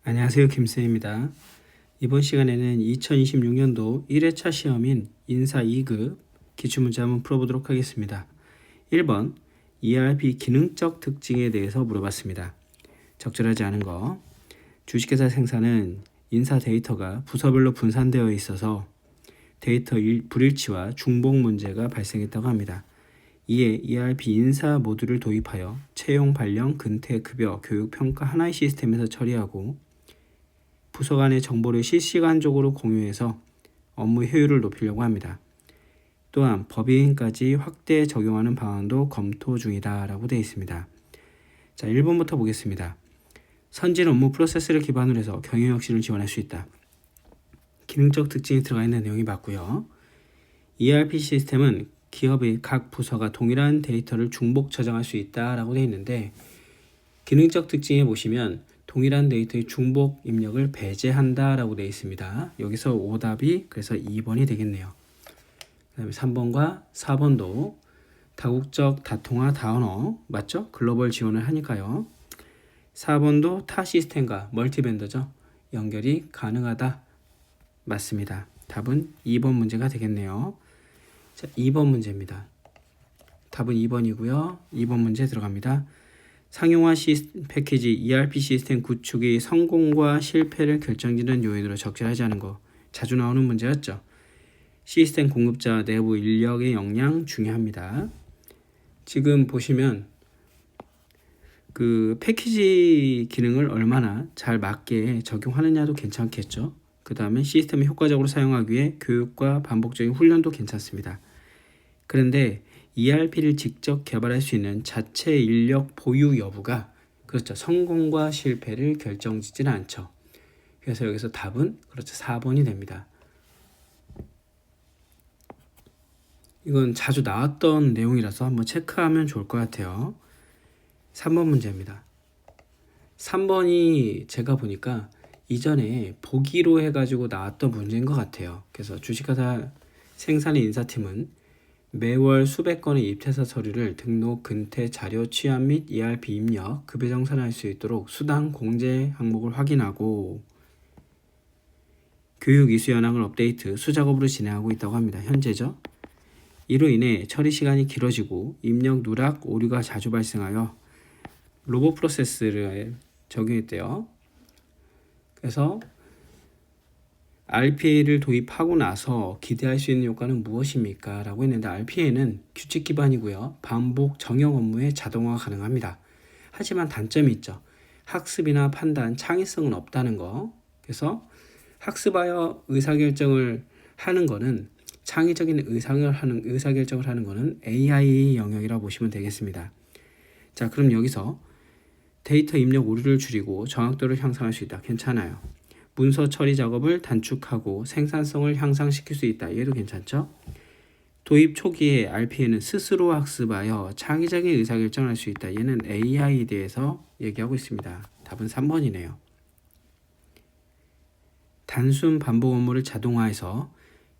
안녕하세요. 김쌤입니다. 이번 시간에는 2026년도 1회차 시험인 인사 2급 기출문제 한번 풀어보도록 하겠습니다. 1번 ERP 기능적 특징에 대해서 물어봤습니다. 적절하지 않은 거. 주식회사 생산은 인사 데이터가 부서별로 분산되어 있어서 데이터 불일치와 중복 문제가 발생했다고 합니다. 이에 ERP 인사 모듈을 도입하여 채용, 발령, 근태, 급여, 교육, 평가 하나의 시스템에서 처리하고 부서 간의 정보를 실시간적으로 공유해서 업무 효율을 높이려고 합니다. 또한 법인까지 확대 적용하는 방안도 검토 중이다 라고 되어 있습니다. 자, 1번부터 보겠습니다. 선진 업무 프로세스를 기반으로 해서 경영혁신을 지원할 수 있다. 기능적 특징이 들어가 있는 내용이 맞고요. ERP 시스템은 기업의 각 부서가 동일한 데이터를 중복 저장할 수 있다 라고 되어 있는데, 기능적 특징에 보시면 동일한 데이터의 중복 입력을 배제한다 라고 되어 있습니다. 여기서 오답이 그래서 2번이 되겠네요. 그 다음에 3번과 4번도 다국적 다통화 다언어 맞죠? 글로벌 지원을 하니까요. 4번도 타 시스템과 멀티벤더죠. 연결이 가능하다. 맞습니다. 답은 2번 문제가 되겠네요. 자, 2번 문제입니다. 답은 2번이고요. 2번 문제 들어갑니다. 상용화 패키지 ERP 시스템 구축의 성공과 실패를 결정짓는 요인으로 적절하지 않은 거 자주 나오는 문제였죠. 시스템 공급자 내부 인력의 역량 중요합니다. 지금 보시면 그 패키지 기능을 얼마나 잘 맞게 적용하느냐도 괜찮겠죠. 그 다음에 시스템을 효과적으로 사용하기 위해 교육과 반복적인 훈련도 괜찮습니다. 그런데 ERP를 직접 개발할 수 있는 자체 인력 보유 여부가 그렇죠. 성공과 실패를 결정짓지는 않죠. 그래서 여기서 답은 그렇죠. 4번이 됩니다. 이건 자주 나왔던 내용이라서 한번 체크하면 좋을 것 같아요. 3번 문제입니다. 3번이 제가 보니까 이전에 보기로 해가지고 나왔던 문제인 것 같아요. 그래서 주식회사 생산의 인사팀은 매월 수백 건의 입퇴사 서류를 등록, 근태, 자료 취합 및 ERP 입력, 급여 정산할 수 있도록 수당 공제 항목을 확인하고 교육 이수 현황을 업데이트, 수작업으로 진행하고 있다고 합니다. 현재죠. 이로 인해 처리 시간이 길어지고 입력 누락, 오류가 자주 발생하여 로봇 프로세스를 적용했대요. 그래서 RPA를 도입하고 나서 기대할 수 있는 효과는 무엇입니까? 라고 했는데 RPA는 규칙 기반이고요. 반복 정형 업무에 자동화가 가능합니다. 하지만 단점이 있죠. 학습이나 판단, 창의성은 없다는 거. 그래서 학습하여 의사결정을 하는 거는 창의적인 의사결정을 하는 거는 AI 영역이라고 보시면 되겠습니다. 자, 그럼 여기서 데이터 입력 오류를 줄이고 정확도를 향상할 수 있다. 괜찮아요. 문서 처리 작업을 단축하고 생산성을 향상시킬 수 있다. 얘도 괜찮죠? 도입 초기에 RPA는 스스로 학습하여 창의적인 의사결정을 할 수 있다. 얘는 AI에 대해서 얘기하고 있습니다. 답은 3번이네요. 단순 반복 업무를 자동화해서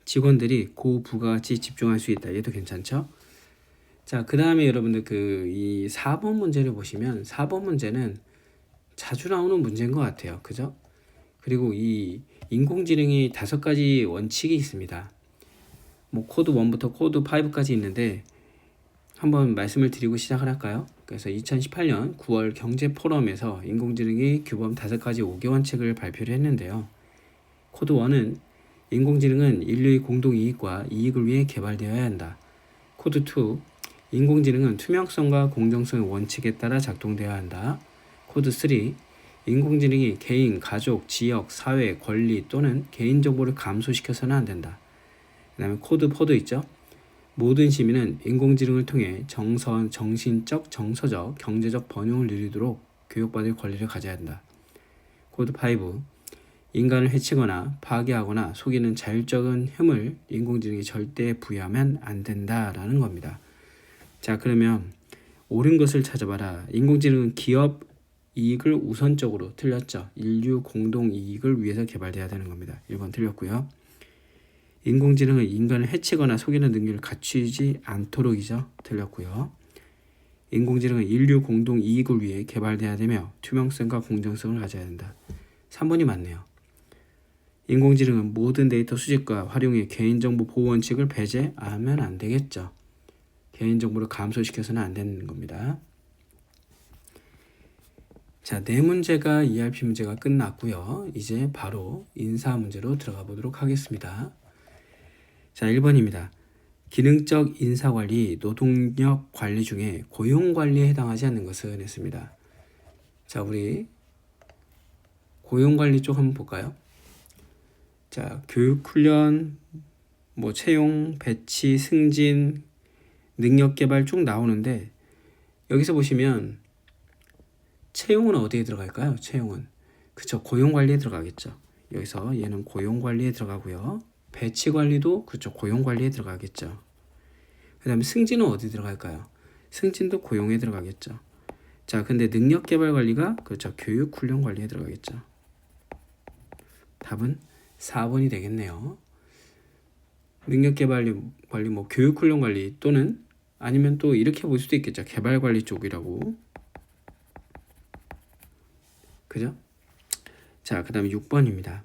직원들이 고부가가치 집중할 수 있다. 얘도 괜찮죠? 자, 그 다음에 여러분들 이 4번 문제를 보시면 4번 문제는 자주 나오는 문제인 것 같아요. 그죠? 그리고 이 인공지능이 5가지 원칙이 있습니다. 뭐 코드 1부터 코드 5까지 있는데 한번 말씀을 드리고 시작을 할까요? 그래서 2018년 9월 경제포럼에서 인공지능의 규범 5가지 5개 원칙을 발표를 했는데요. 코드 1은 인공지능은 인류의 공동이익과 이익을 위해 개발되어야 한다. 코드 2, 인공지능은 투명성과 공정성의 원칙에 따라 작동되어야 한다. 코드 3, 인공지능이 개인, 가족, 지역, 사회, 권리 또는 개인정보를 감소시켜서는 안 된다. 그 다음에 코드 4도 있죠. 모든 시민은 인공지능을 통해 정신적, 정서적, 경제적 번영을 누리도록 교육받을 권리를 가져야 한다. 코드 5, 인간을 해치거나 파괴하거나 속이는 자율적인 힘을 인공지능이 절대 부여하면 안 된다라는 겁니다. 자, 그러면 옳은 것을 찾아봐라. 인공지능은 기업 이익을 우선적으로 틀렸죠. 인류 공동 이익을 위해서 개발돼야 되는 겁니다. 1번 틀렸고요. 인공지능은 인간을 해치거나 속이는 능력을 갖추지 않도록이죠. 틀렸고요. 인공지능은 인류 공동 이익을 위해 개발돼야 되며 투명성과 공정성을 가져야 된다. 3번이 맞네요. 인공지능은 모든 데이터 수집과 활용에 개인정보 보호 원칙을 배제하면 안 되겠죠. 개인정보를 감소시켜서는 안 되는 겁니다. 자, 네 문제가 ERP 문제가 끝났고요. 이제 바로 인사 문제로 들어가 보도록 하겠습니다. 자, 1번입니다. 기능적 인사관리, 노동력 관리 중에 고용관리에 해당하지 않는 것은 했습니다. 자, 우리 고용관리 쪽 한번 볼까요? 자, 교육훈련, 채용, 배치, 승진, 능력개발 쭉 나오는데 여기서 보시면 채용은 어디에 들어갈까요? 채용은 그쵸, 고용관리에 들어가겠죠. 여기서 얘는 고용관리에 들어가고요. 배치관리도 그쵸, 고용관리에 들어가겠죠. 그 다음에 승진은 어디 들어갈까요? 승진도 고용에 들어가겠죠. 자, 근데 능력개발관리가 그렇죠, 교육훈련관리에 들어가겠죠. 답은 4번이 되겠네요. 능력개발 관리, 교육훈련 관리 또는 아니면 또 이렇게 볼 수도 있겠죠. 개발관리 쪽이라고. 그죠? 자, 그 다음에 6번입니다.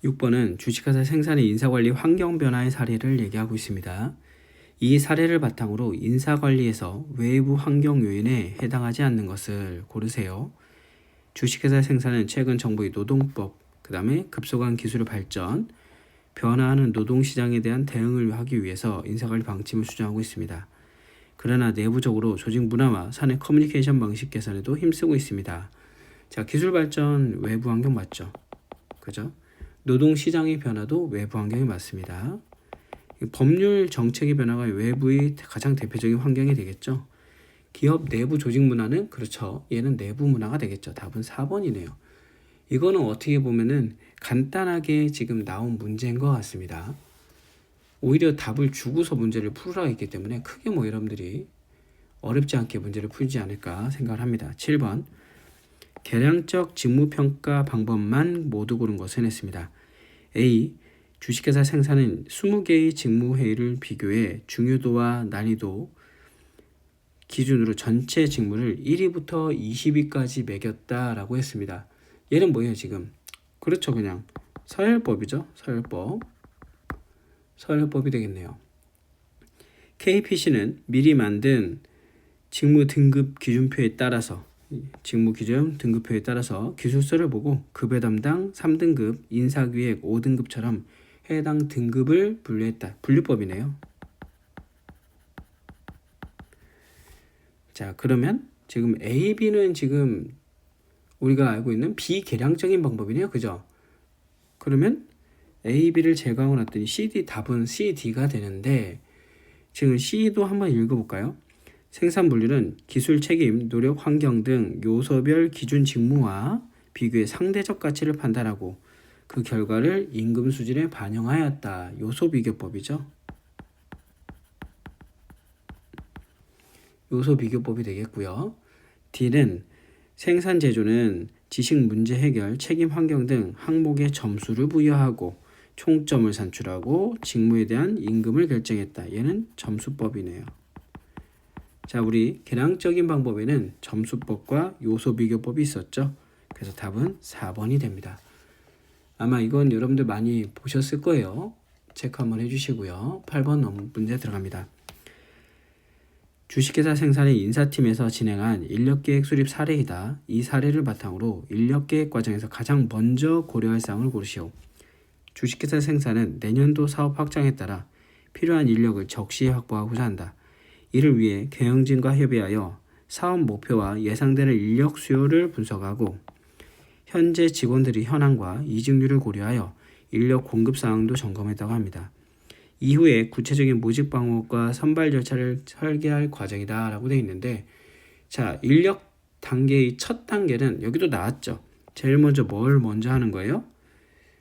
6번은 주식회사 생산의 인사관리 환경 변화의 사례를 얘기하고 있습니다. 이 사례를 바탕으로 인사관리에서 외부 환경 요인에 해당하지 않는 것을 고르세요. 주식회사 생산은 최근 정부의 노동법, 그 다음에 급속한 기술의 발전, 변화하는 노동시장에 대한 대응을 하기 위해서 인사관리 방침을 수정하고 있습니다. 그러나 내부적으로 조직 문화와 사내 커뮤니케이션 방식 개선에도 힘쓰고 있습니다. 자, 기술 발전 외부 환경 맞죠? 그죠? 노동시장의 변화도 외부 환경이 맞습니다. 법률 정책의 변화가 외부의 가장 대표적인 환경이 되겠죠. 기업 내부 조직 문화는 그렇죠. 얘는 내부 문화가 되겠죠. 답은 4번이네요. 이거는 어떻게 보면은 간단하게 지금 나온 문제인 것 같습니다. 오히려 답을 주고서 문제를 풀으라 했기 때문에 크게 여러분들이 어렵지 않게 문제를 풀지 않을까 생각을 합니다. 7번 계량적 직무평가 방법만 모두 고른 것은 했습니다. A. 주식회사 생산은 20개의 직무회의를 비교해 중요도와 난이도 기준으로 전체 직무를 1위부터 20위까지 매겼다라고 했습니다. 얘는 뭐예요 지금? 그렇죠, 그냥 서열법이죠. 서열법이 되겠네요. KPC는 미리 만든 직무 등급 기준표에 따라서 직무 기준 등급표에 따라서 기술서를 보고 급여 담당 3등급, 인사기획 5등급처럼 해당 등급을 분류했다. 분류법이네요. 자, 그러면 지금 A, B는 지금 우리가 알고 있는 비계량적인 방법이네요. 그죠? 그러면 A, B를 제거하고 났더니 CD 답은 C, D가 되는데 지금 C도 한번 읽어볼까요? 생산 분류는 기술 책임, 노력 환경 등 요소별 기준 직무와 비교해 상대적 가치를 판단하고 그 결과를 임금 수준에 반영하였다. 요소 비교법이죠. 요소 비교법이 되겠고요. D는 생산 제조는 지식 문제 해결, 책임 환경 등 항목에 점수를 부여하고 총점을 산출하고 직무에 대한 임금을 결정했다. 얘는 점수법이네요. 자, 우리 계량적인 방법에는 점수법과 요소 비교법이 있었죠. 그래서 답은 4번이 됩니다. 아마 이건 여러분들 많이 보셨을 거예요. 체크 한번 해주시고요. 8번 문제 들어갑니다. 주식회사 생산의 인사팀에서 진행한 인력계획 수립 사례이다. 이 사례를 바탕으로 인력계획 과정에서 가장 먼저 고려할 사항을 고르시오. 주식회사 생산은 내년도 사업 확장에 따라 필요한 인력을 적시 확보하고자 한다. 이를 위해 경영진과 협의하여 사업 목표와 예상되는 인력 수요를 분석하고 현재 직원들의 현황과 이직률을 고려하여 인력 공급 사항도 점검했다고 합니다. 이후에 구체적인 모집 방법과 선발 절차를 설계할 과정이다 라고 되어 있는데, 자, 인력 단계의 첫 단계는 여기도 나왔죠. 제일 먼저 뭘 먼저 하는 거예요?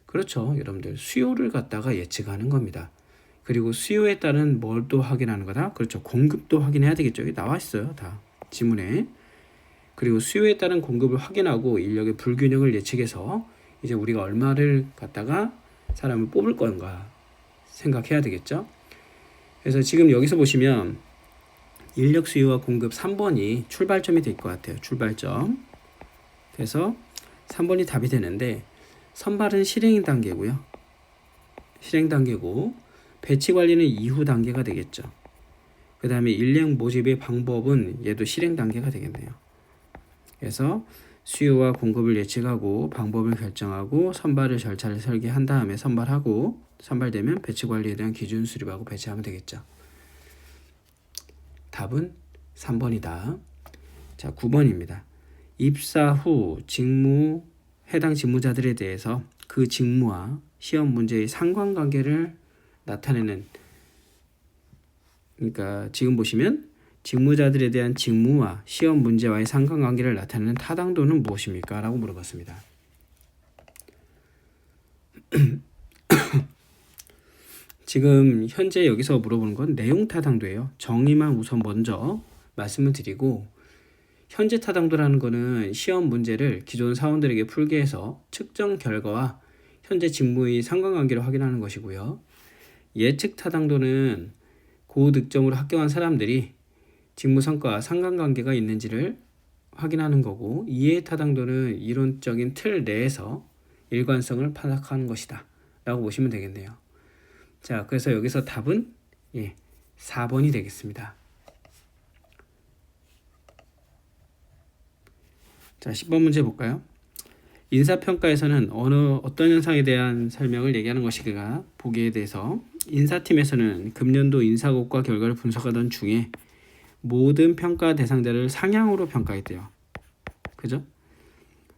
그렇죠. 여러분들 수요를 갖다가 예측하는 겁니다. 그리고 수요에 따른 뭘 또 확인하는 거다? 그렇죠. 공급도 확인해야 되겠죠. 여기 나와 있어요. 다 지문에. 그리고 수요에 따른 공급을 확인하고 인력의 불균형을 예측해서 이제 우리가 얼마를 갖다가 사람을 뽑을 건가 생각해야 되겠죠. 그래서 지금 여기서 보시면 인력 수요와 공급 3번이 출발점이 될 것 같아요. 출발점. 그래서 3번이 답이 되는데 선발은 실행 단계고요. 실행 단계고 배치 관리는 이후 단계가 되겠죠. 그 다음에 인력 모집의 방법은 얘도 실행 단계가 되겠네요. 그래서 수요와 공급을 예측하고 방법을 결정하고 선발을 절차를 설계한 다음에 선발하고 선발되면 배치 관리에 대한 기준 수립하고 배치하면 되겠죠. 답은 3번이다. 자, 9번입니다. 입사 후 직무 해당 직무자들에 대해서 그 직무와 시험 문제의 상관관계를 나타내는, 그러니까 지금 보시면 직무자들에 대한 직무와 시험 문제와의 상관관계를 나타내는 타당도는 무엇입니까? 라고 물어봤습니다. 지금 현재 여기서 물어보는 건 내용 타당도예요. 정의만 우선 먼저 말씀을 드리고, 현재 타당도라는 거는 시험 문제를 기존 사원들에게 풀게 해서 측정 결과와 현재 직무의 상관관계를 확인하는 것이고요. 예측 타당도는 고득점으로 합격한 사람들이 직무 성과와 상관관계가 있는지를 확인하는 거고, 이해 타당도는 이론적인 틀 내에서 일관성을 파악하는 것이다 라고 보시면 되겠네요. 자, 그래서 여기서 답은 4번이 되겠습니다. 자, 10번 문제 볼까요? 인사평가에서는 어떤 현상에 대한 설명을 얘기하는 것인가 보기에 대해서, 인사팀에서는 금년도 인사고과 결과를 분석하던 중에 모든 평가 대상자를 상향으로 평가했대요. 그죠?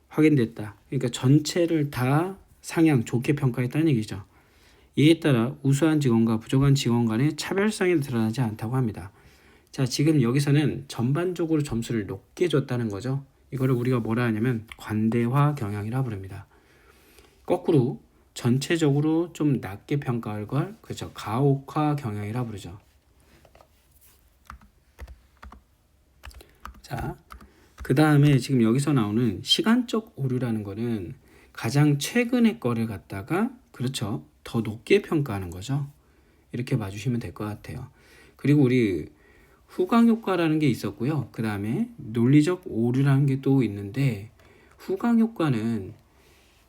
확인됐다. 그러니까 전체를 다 상향, 좋게 평가했다는 얘기죠. 이에 따라 우수한 직원과 부족한 직원 간의 차별성이 드러나지 않다고 합니다. 자, 지금 여기서는 전반적으로 점수를 높게 줬다는 거죠. 이거를 우리가 뭐라 하냐면 관대화 경향이라 부릅니다. 거꾸로 전체적으로 좀 낮게 평가할 걸 그렇죠, 가혹화 경향이라 부르죠. 자, 그 다음에 지금 여기서 나오는 시간적 오류라는 거는 가장 최근의 거를 갖다가 그렇죠, 더 높게 평가하는 거죠. 이렇게 봐주시면 될 것 같아요. 그리고 우리 후광효과라는 게 있었고요. 그 다음에 논리적 오류라는 게 또 있는데, 후광효과는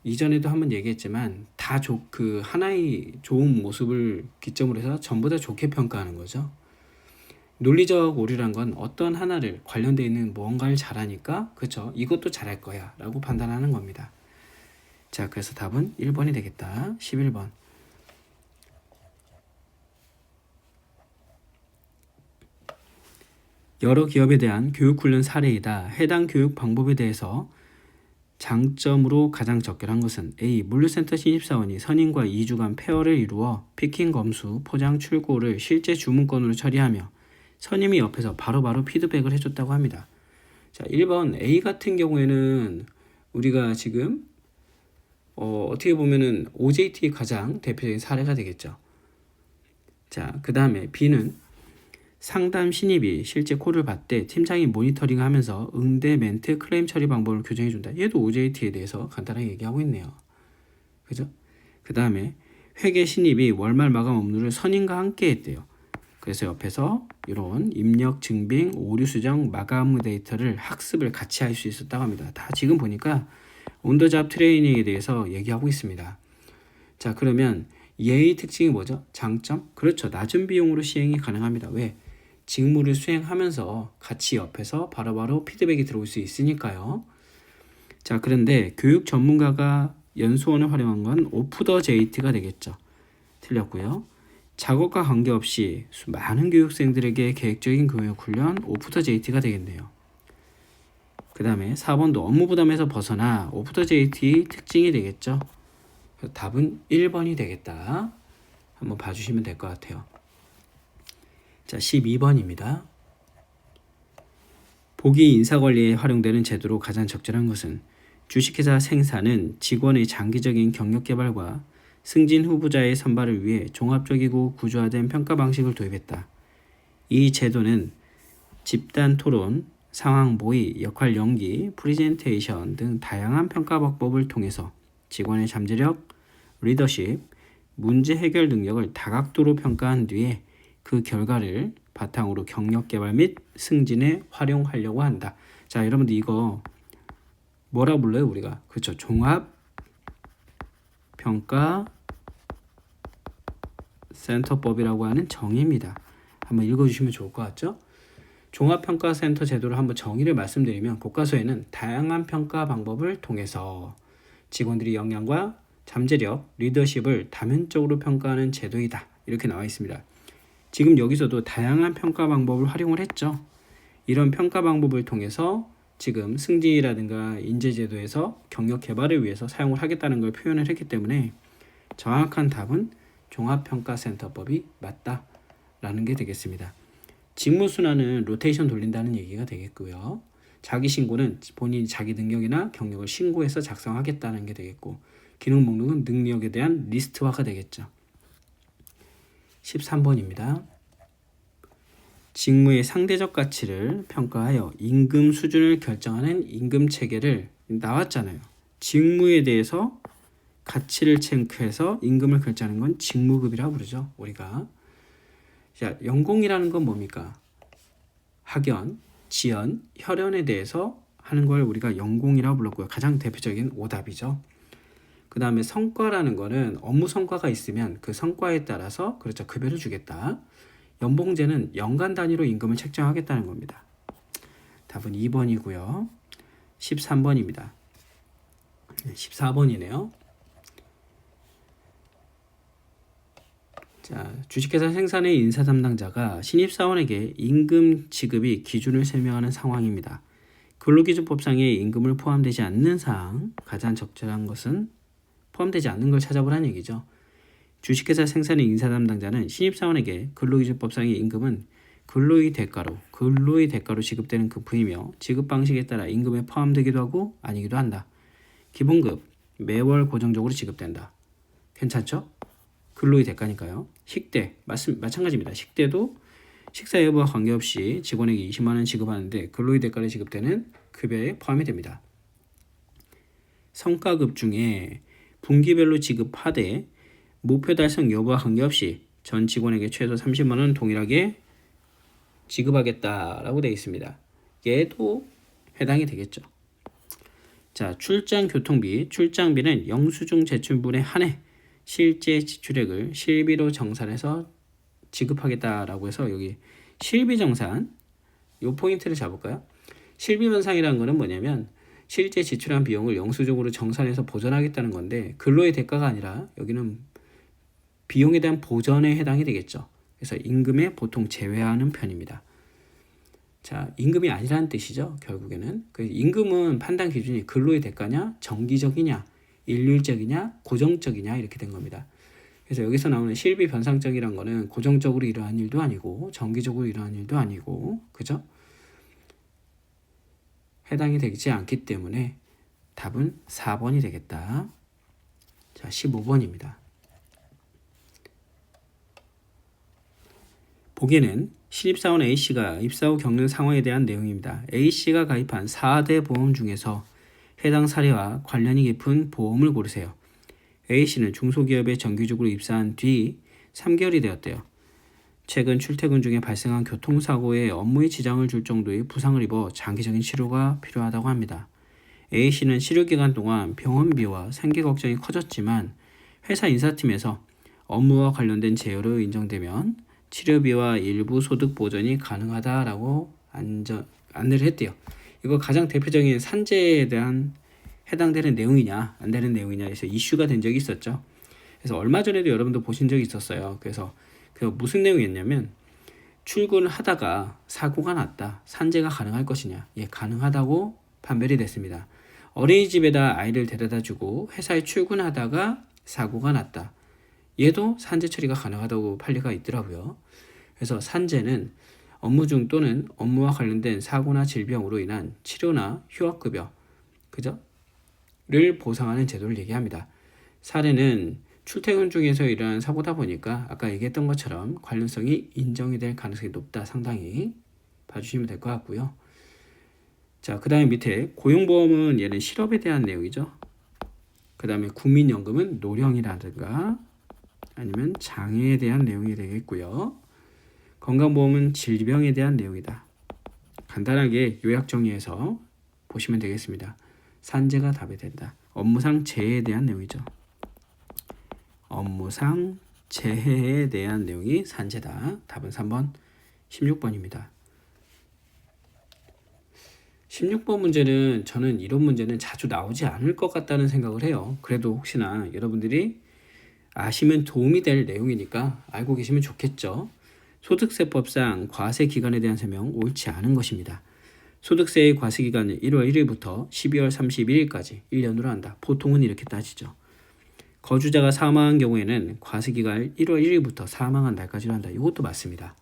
이전에도 한번 얘기했지만 다 그 하나의 좋은 모습을 기점으로 해서 전부 다 좋게 평가하는 거죠. 논리적 오류란 건 어떤 하나를 관련되어 있는 무언가를 잘하니까 그렇죠, 이것도 잘할 거야 라고 판단하는 겁니다. 자, 그래서 답은 1번이 되겠다. 11번. 여러 기업에 대한 교육훈련 사례이다. 해당 교육 방법에 대해서 장점으로 가장 적절한 것은 A. 물류센터 신입사원이 선임과 2주간 페어를 이루어 피킹 검수, 포장, 출고를 실제 주문건으로 처리하며 선임이 옆에서 바로바로 피드백을 해줬다고 합니다. 자, 1번 A 같은 경우에는 우리가 지금 어떻게 보면은 OJT의 가장 대표적인 사례가 되겠죠. 자, 그 다음에 B는 상담 신입이 실제 콜을 받되 팀장이 모니터링하면서 응대 멘트 클레임 처리 방법을 교정해준다. 얘도 OJT에 대해서 간단하게 얘기하고 있네요. 그죠? 그 다음에 회계 신입이 월말 마감 업무를 선임과 함께 했대요. 그래서 옆에서 이런 입력, 증빙, 오류 수정, 마감 업무 데이터를 학습을 같이 할 수 있었다고 합니다. 다 지금 보니까 온더잡 트레이닝에 대해서 얘기하고 있습니다. 자, 그러면 얘의 특징이 뭐죠? 장점? 그렇죠. 낮은 비용으로 시행이 가능합니다. 왜? 직무를 수행하면서 같이 옆에서 바로바로 피드백이 들어올 수 있으니까요. 자, 그런데 교육 전문가가 연수원을 활용한 건 오프 더 JT가 되겠죠. 틀렸고요. 작업과 관계없이 많은 교육생들에게 계획적인 교육 훈련 오프 더 JT가 되겠네요. 그 다음에 4번도 업무 부담에서 벗어나 오프 더 JT 특징이 되겠죠. 답은 1번이 되겠다. 한번 봐주시면 될 것 같아요. 자, 12번입니다. 보기 인사관리에 활용되는 제도로 가장 적절한 것은 주식회사 생사는 직원의 장기적인 경력 개발과 승진 후보자의 선발을 위해 종합적이고 구조화된 평가 방식을 도입했다. 이 제도는 집단 토론, 상황 모의, 역할 연기, 프리젠테이션 등 다양한 평가 방법을 통해서 직원의 잠재력, 리더십, 문제 해결 능력을 다각도로 평가한 뒤에 그 결과를 바탕으로 경력 개발 및 승진에 활용하려고 한다. 자, 여러분들 이거 뭐라 불러요, 우리가? 그렇죠. 종합 평가 센터법이라고 하는 정의입니다. 한번 읽어주시면 좋을 것 같죠? 종합평가센터 제도를 한번 정의를 말씀드리면 교과서에는 다양한 평가 방법을 통해서 직원들이 역량과 잠재력, 리더십을 다면적으로 평가하는 제도이다. 이렇게 나와 있습니다. 지금 여기서도 다양한 평가 방법을 활용을 했죠. 이런 평가 방법을 통해서 지금 승진이라든가 인재제도에서 경력 개발을 위해서 사용을 하겠다는 걸 표현을 했기 때문에 정확한 답은 종합평가센터법이 맞다라는 게 되겠습니다. 직무순환은 로테이션 돌린다는 얘기가 되겠고요. 자기신고는 본인이 자기 능력이나 경력을 신고해서 작성하겠다는 게 되겠고, 기능 목록은 능력에 대한 리스트화가 되겠죠. 13번입니다. 직무의 상대적 가치를 평가하여 임금 수준을 결정하는 임금 체계를 나왔잖아요. 직무에 대해서 가치를 체크해서 임금을 결정하는 건 직무급이라고 부르죠. 우리가. 자, 연공이라는 건 뭡니까? 학연, 지연, 혈연에 대해서 하는 걸 우리가 연공이라고 불렀고요. 가장 대표적인 오답이죠. 그 다음에 성과라는 거는 업무 성과가 있으면 그 성과에 따라서 그렇죠. 급여를 주겠다. 연봉제는 연간 단위로 임금을 책정하겠다는 겁니다. 답은 2번이고요. 13번입니다. 14번이네요. 자, 주식회사 생산의 인사 담당자가 신입사원에게 임금 지급이 기준을 설명하는 상황입니다. 근로기준법상의 임금을 포함되지 않는 사항, 가장 적절한 것은 포함되지 않는 걸 찾아보라는 얘기죠. 주식회사 생산의 인사 담당자는 신입사원에게 근로기준법상의 임금은 근로의 대가로 지급되는 그 부이며 지급 방식에 따라 임금에 포함되기도 하고 아니기도 한다. 기본급 매월 고정적으로 지급된다. 괜찮죠? 근로의 대가니까요. 식대 마찬가지입니다. 식대도 식사 여부와 관계없이 직원에게 20만 원 지급하는데 근로의 대가로 지급되는 급여에 포함이 됩니다. 성과급 중에 분기별로 지급하되 목표 달성 여부와 관계없이 전 직원에게 최소 30만 원 동일하게 지급하겠다라고 되어 있습니다. 얘도 해당이 되겠죠. 자, 출장 교통비, 출장비는 영수증 제출분에 한해 실제 지출액을 실비로 정산해서 지급하겠다라고 해서 여기 실비 정산 요 포인트를 잡을까요? 실비 변상이라는 거는 뭐냐면 실제 지출한 비용을 영수증으로 정산해서 보전하겠다는 건데 근로의 대가가 아니라 여기는 비용에 대한 보전에 해당이 되겠죠. 그래서 임금에 보통 제외하는 편입니다. 자, 임금이 아니라는 뜻이죠. 결국에는 그 임금은 판단 기준이 근로의 대가냐, 정기적이냐, 일률적이냐, 고정적이냐 이렇게 된 겁니다. 그래서 여기서 나오는 실비 변상적이란 거는 고정적으로 일어난 일도 아니고 정기적으로 일어난 일도 아니고 그죠? 해당이 되지 않기 때문에 답은 4번이 되겠다. 자, 15번입니다. 보기에는 신입사원 A씨가 입사 후 겪는 상황에 대한 내용입니다. A씨가 가입한 4대 보험 중에서 해당 사례와 관련이 깊은 보험을 고르세요. A씨는 중소기업에 정기적으로 입사한 뒤 3개월이 되었대요. 최근 출퇴근 중에 발생한 교통사고에 업무에 지장을 줄 정도의 부상을 입어 장기적인 치료가 필요하다고 합니다. A씨는 치료기간 동안 병원비와 생계 걱정이 커졌지만 회사 인사팀에서 업무와 관련된 재료로 인정되면 치료비와 일부 소득 보전이 가능하다라고 안내를 했대요. 이거 가장 대표적인 산재에 대한 해당되는 내용이냐 안 되는 내용이냐 해서 이슈가 된 적이 있었죠. 그래서 얼마 전에도 여러분도 보신 적이 있었어요. 그래서 그 무슨 내용이었냐면 출근을 하다가 사고가 났다. 산재가 가능할 것이냐. 예, 가능하다고 판별이 됐습니다. 어린이집에다 아이를 데려다주고 회사에 출근하다가 사고가 났다. 얘도 산재 처리가 가능하다고 판례가 있더라고요. 그래서 산재는 업무 중 또는 업무와 관련된 사고나 질병으로 인한 치료나 휴학급여, 그죠? 를 보상하는 제도를 얘기합니다. 사례는 출퇴근 중에서 일어난 사고다 보니까 아까 얘기했던 것처럼 관련성이 인정이 될 가능성이 높다. 상당히 봐주시면 될 것 같고요. 자, 그 다음에 밑에 고용보험은 얘는 실업에 대한 내용이죠. 그 다음에 국민연금은 노령이라든가 아니면 장애에 대한 내용이 되겠고요. 건강보험은 질병에 대한 내용이다. 간단하게 요약 정리해서 보시면 되겠습니다. 산재가 답이 된다. 업무상 재해에 대한 내용이죠. 업무상 재해에 대한 내용이 산재다. 답은 3번 16번입니다. 16번 문제는 저는 이런 문제는 자주 나오지 않을 것 같다는 생각을 해요. 그래도 혹시나 여러분들이 아시면 도움이 될 내용이니까 알고 계시면 좋겠죠. 소득세법상 과세기간에 대한 설명 옳지 않은 것입니다. 소득세의 과세기간은 1월 1일부터 12월 31일까지 1년으로 한다. 보통은 이렇게 따지죠. 거주자가 사망한 경우에는 과세기간을 1월 1일부터 사망한 날까지로 한다. 이것도 맞습니다.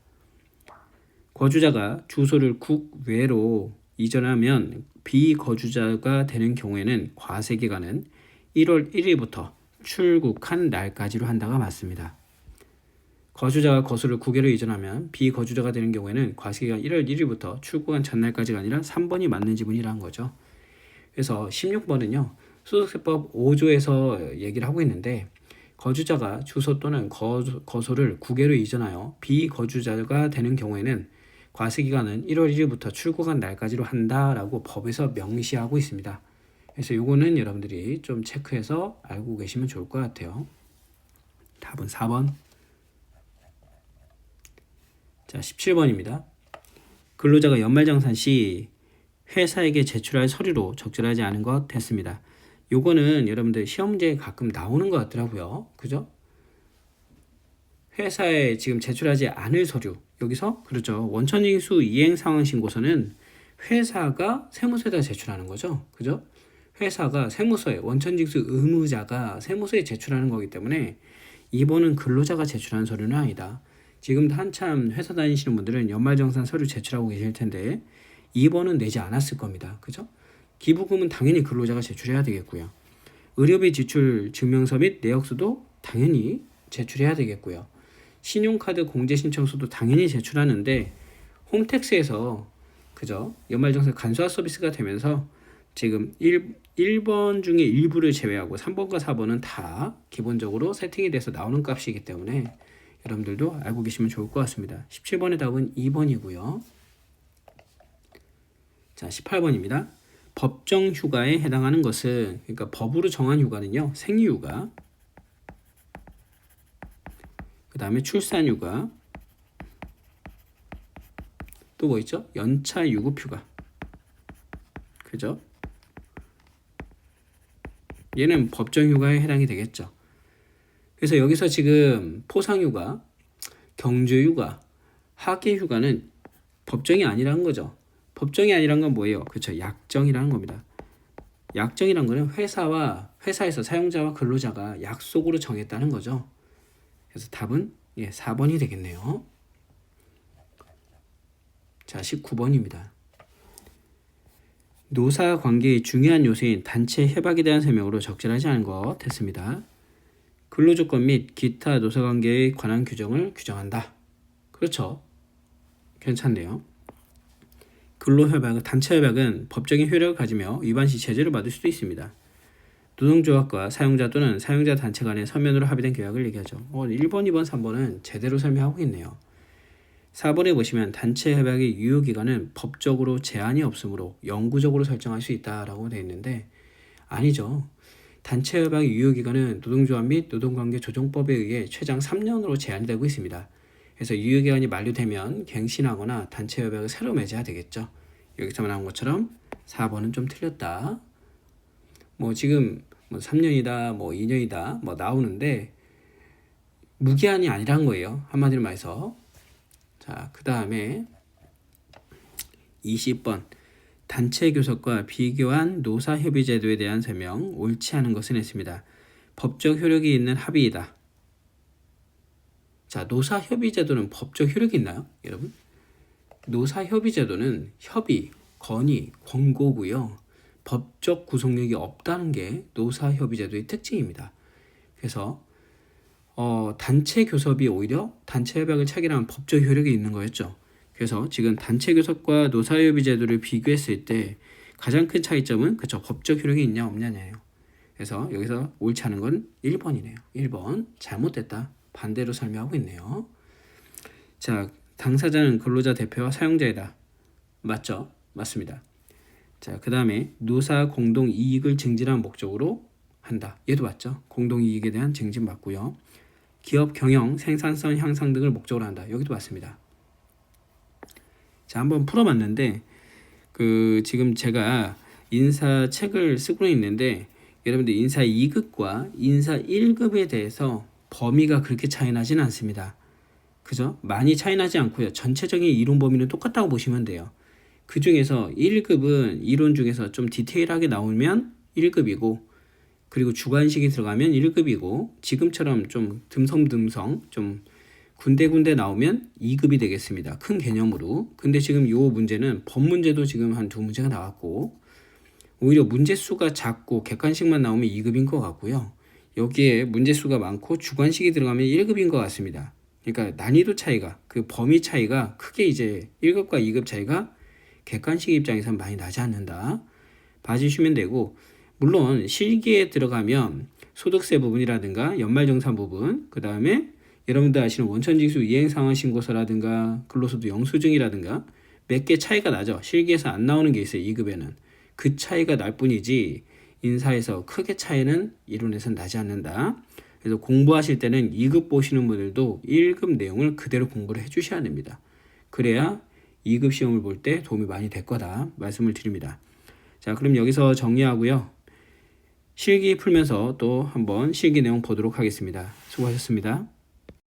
거주자가 주소를 국외로 이전하면 비거주자가 되는 경우에는 과세기간은 1월 1일부터 출국한 날까지로 한다가 맞습니다. 거주자가 거소를 국외로 이전하면 비거주자가 되는 경우에는 과세기간 1월 1일부터 출국한 전날까지가 아니라 3번이 맞는 지문이라는 거죠. 그래서 16번은요. 소득세법 5조에서 얘기를 하고 있는데 거주자가 주소 또는 거소를 국외로 이전하여 비거주자가 되는 경우에는 과세기간은 1월 1일부터 출국한 날까지로 한다라고 법에서 명시하고 있습니다. 그래서 요거는 여러분들이 좀 체크해서 알고 계시면 좋을 것 같아요. 답은 4번. 자, 17번입니다. 근로자가 연말정산 시 회사에게 제출할 서류로 적절하지 않은 것 됐습니다. 요거는 여러분들 시험지에 가끔 나오는 것 같더라고요. 그죠? 회사에 지금 제출하지 않을 서류. 여기서 그렇죠. 원천징수 이행상황신고서는 회사가 세무서에다 제출하는 거죠. 그죠? 회사가 세무서에 원천징수 의무자가 세무서에 제출하는 거기 때문에 2번은 근로자가 제출하는 서류는 아니다. 지금 한참 회사 다니시는 분들은 연말정산 서류 제출하고 계실 텐데 2번은 내지 않았을 겁니다. 그죠? 기부금은 당연히 근로자가 제출해야 되겠고요. 의료비 지출 증명서 및 내역서도 당연히 제출해야 되겠고요. 신용카드 공제신청서도 당연히 제출하는데 홈택스에서 그죠? 연말정산 간소화 서비스가 되면서 지금 1번 중에 일부를 제외하고 3번과 4번은 다 기본적으로 세팅이 돼서 나오는 값이기 때문에 여러분들도 알고 계시면 좋을 것 같습니다. 17번의 답은 2번이고요. 자, 18번입니다. 법정 휴가에 해당하는 것은 그러니까 법으로 정한 휴가는요. 생리휴가, 그 다음에 출산휴가, 또 뭐 있죠? 연차 유급휴가. 그죠? 얘는 법정 휴가에 해당이 되겠죠. 그래서 여기서 지금 포상휴가, 경조휴가, 학예휴가는 법정이 아니라는 거죠. 법정이 아니란 건 뭐예요? 그렇죠. 약정이라는 겁니다. 약정이란 거는 회사에서 사용자와 근로자가 약속으로 정했다는 거죠. 그래서 답은 4번이 되겠네요. 자, 19번입니다. 노사 관계의 중요한 요소인 단체 협약에 대한 설명으로 적절하지 않은 것 됐습니다. 근로조건 및 기타 노사관계에 관한 규정을 규정한다. 그렇죠. 괜찮네요. 근로협약, 단체협약은 법적인 효력을 가지며 위반 시 제재를 받을 수도 있습니다. 노동조합과 사용자 또는 사용자 단체 간의 서면으로 합의된 계약을 얘기하죠. 1번, 2번, 3번은 제대로 설명하고 있네요. 4번에 보시면 단체협약의 유효기간은 법적으로 제한이 없으므로 영구적으로 설정할 수 있다라고 되어 있는데 아니죠. 단체협약의 유효기간은 노동조합 및 노동관계조정법에 의해 최장 3년으로 제한이 되고 있습니다. 그래서 유효기간이 만료되면 갱신하거나 단체협약을 새로 맺어야 되겠죠. 여기서 말한 것처럼 4번은 좀 틀렸다. 지금 3년이다, 2년이다, 나오는데 무기한이 아니란 거예요. 한마디로 말해서. 자, 그 다음에 20번. 단체 교섭과 비교한 노사협의제도에 대한 설명 옳지 않은 것은 했습니다. 법적 효력이 있는 합의이다. 자, 노사협의제도는 법적 효력이 있나요? 여러분? 노사협의제도는 협의, 건의, 권고고요. 법적 구속력이 없다는 게 노사협의제도의 특징입니다. 그래서 단체 교섭이 오히려 단체 협약을 체결하는 법적 효력이 있는 거였죠. 그래서 지금 단체 교섭과 노사협의제도를 비교했을 때 가장 큰 차이점은 그쵸, 법적 효력이 있냐 없냐예요. 그래서 여기서 옳지 않은 건 1번이네요. 1번 잘못됐다. 반대로 설명하고 있네요. 자, 당사자는 근로자 대표와 사용자이다. 맞죠? 맞습니다. 자, 그 다음에 노사 공동 이익을 증진하는 목적으로 한다. 얘도 맞죠? 공동 이익에 대한 증진 맞고요. 기업 경영, 생산성 향상 등을 목적으로 한다. 여기도 맞습니다. 자, 한번 풀어봤는데 지금 제가 인사 책을 쓰고 있는데 여러분들 인사 2급과 인사 1급에 대해서 범위가 그렇게 차이 나진 않습니다. 그죠? 많이 차이 나지 않고요. 전체적인 이론 범위는 똑같다고 보시면 돼요. 그 중에서 1급은 이론 중에서 좀 디테일하게 나오면 1급이고 그리고 주관식이 들어가면 1급이고 지금처럼 좀 듬성듬성 좀 군데군데 나오면 2급이 되겠습니다. 큰 개념으로. 근데 지금 이 문제는 법 문제도 지금 한 2문제가 나왔고 오히려 문제수가 작고 객관식만 나오면 2급인 것 같고요. 여기에 문제수가 많고 주관식이 들어가면 1급인 것 같습니다. 그러니까 난이도 차이가 그 범위 차이가 크게 이제 1급과 2급 차이가 객관식 입장에서는 많이 나지 않는다. 봐주시면 되고 물론 실기에 들어가면 소득세 부분이라든가 연말정산 부분 그 다음에 여러분들 아시는 원천징수 이행상황신고서라든가 근로소득 영수증이라든가 몇 개 차이가 나죠. 실기에서 안 나오는 게 있어요. 2급에는. 그 차이가 날 뿐이지 인사에서 크게 차이는 이론에서는 나지 않는다. 그래서 공부하실 때는 2급 보시는 분들도 1급 내용을 그대로 공부를 해주셔야 됩니다. 그래야 2급 시험을 볼 때 도움이 많이 될 거다 말씀을 드립니다. 자, 그럼 여기서 정리하고요. 실기 풀면서 또 한번 실기 내용 보도록 하겠습니다. 수고하셨습니다.